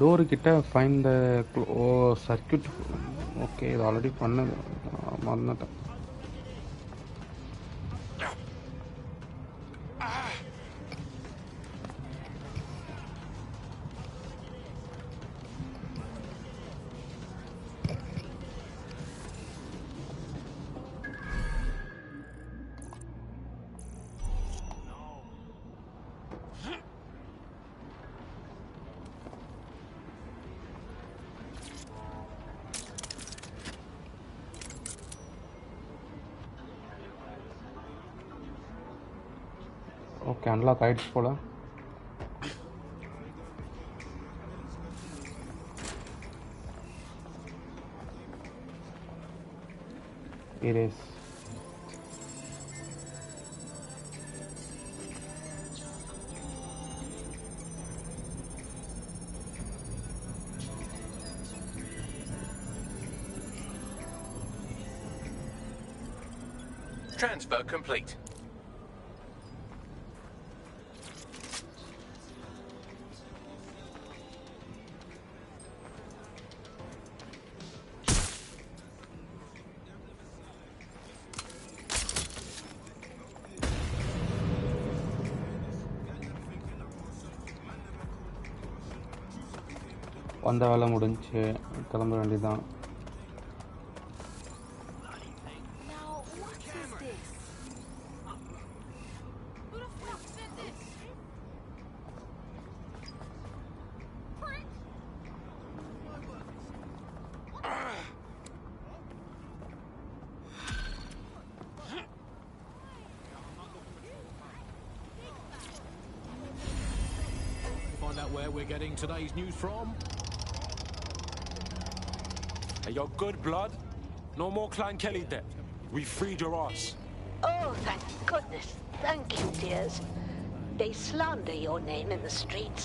Door கிட்ட find the circuit. Okay, இது already பண்ணது, மறந்துட்டேன். Okay, unlock ஆயிடுச்சு போல. erase. Transfer complete. வந்த வேலை முடிஞ்சு கிளம்ப வேண்டியதான். Find out where we're getting today's news from. Hey, you're good blood. No more Clan Kelly debt. We freed your ass. Oh, thank goodness. Thank you, dears. They slander your name in the streets,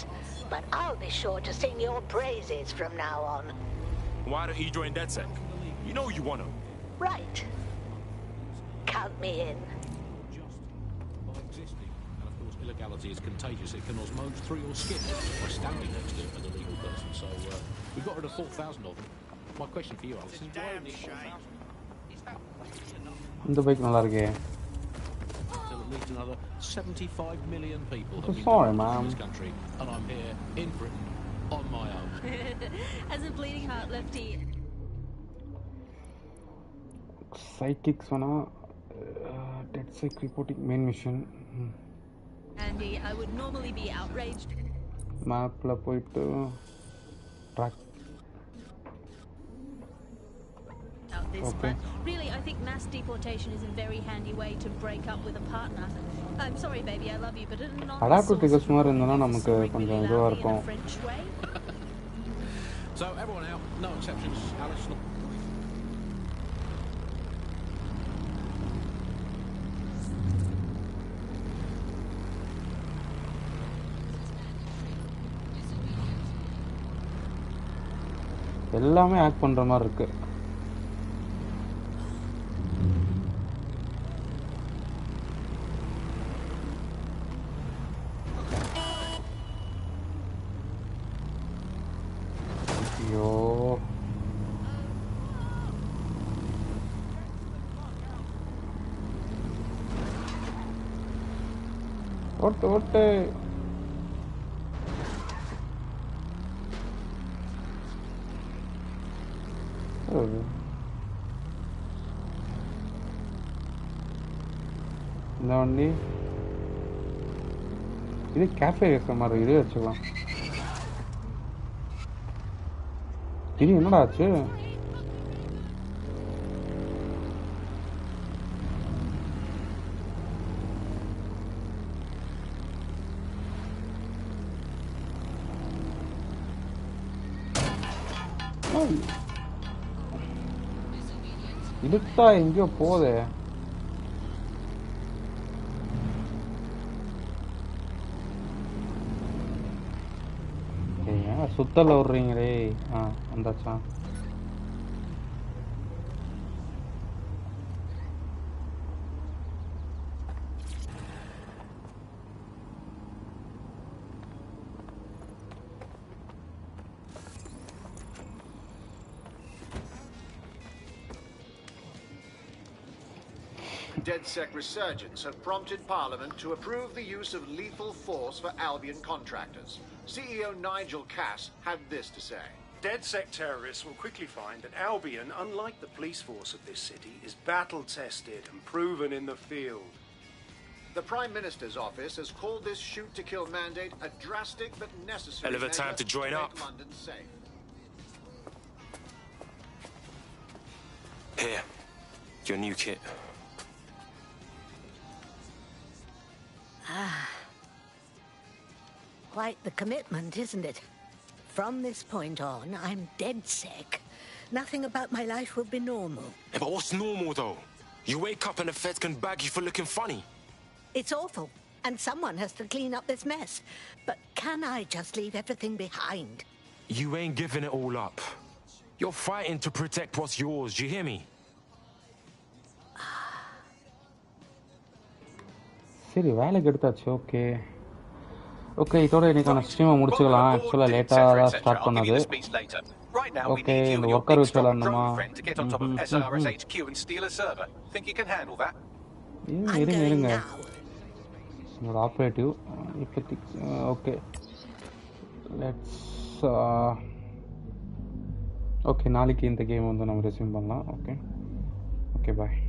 but I'll be sure to sing your praises from now on. Why don't you join DedSec? You know you want to. Right. Count me in. By existing, and of course illegality is contagious. It can osmose through your skin by standing next to an illegal person. So we've got rid of 4,000 of them. My question for you, Alice, is why only 4,000? Is that enough? இந்த bike நல்லா இருக்கே. Till at least another 75 million people have been sorry, in ma'am. this country, and I'm here in Britain on my own. As a bleeding heart lefty. Psychics வேணா DedSec reporting main mission. Andy, I would normally be outraged. மேப்ல போயிட்டு track. This, Okay. but really, I think mass deportation is a very handy way to break up with a partner. I'm sorry, baby, I love you, but an anonymous adaptive tickets மாதிரி இருந்தா நமக்கு கொஞ்சம் இதுவா இருக்கும். French way. So everyone out, no exceptions. Alice. எல்லாமே act பண்ற மாதிரி இருக்கு. ஐயோ ஓட்டு ஓட்டு இந்த வண்டி இது கேஃபே இருக்கிற மாதிரி இதே வச்சுக்கலாம். இது என்னடா ஆச்சு? இழுத்தா எங்கேயோ போதே. சுத்தல விடுறீங்களே. வந்தாச்சா? DedSec resurgence have prompted Parliament to approve the use of lethal force for Albion contractors. CEO Nigel Cass had this to say. DedSec terrorists will quickly find that Albion, unlike the police force of this city, is battle-tested and proven in the field. The Prime Minister's office has called this shoot-to-kill mandate a drastic but necessary hell of a time to join up. London safe. Here, your new kit. Quite the commitment, isn't it? From this point on, I'm DedSec. Nothing about my life will be normal. Yeah, but what's normal, though? You wake up and the feds can bag you for looking funny. It's awful, and someone has to clean up this mess. But can I just leave everything behind? You ain't giving it all up. You're fighting to protect what's yours, do you hear me? சரி வேலைக்கு எடுத்தாச்சு. Okay okay இதோட இன்னைக்கான ஸ்ட்ரீமை முடிச்சுக்கலாம். ஆக்சுவலாக லேட்டாக தான் start பண்ணது. ஓகே இந்த ஒர்க்கர் வச்சு விளாடணுமா? இருங்க இருங்க என்னோட ஆப்ரேட்டிவ் இப்போதைக்கு ஓகே லெட்ஸ் ஓகே நாளைக்கு இந்த கேம் வந்து நம்ம ரெஸ்யூம் பண்ணலாம். Okay okay bye.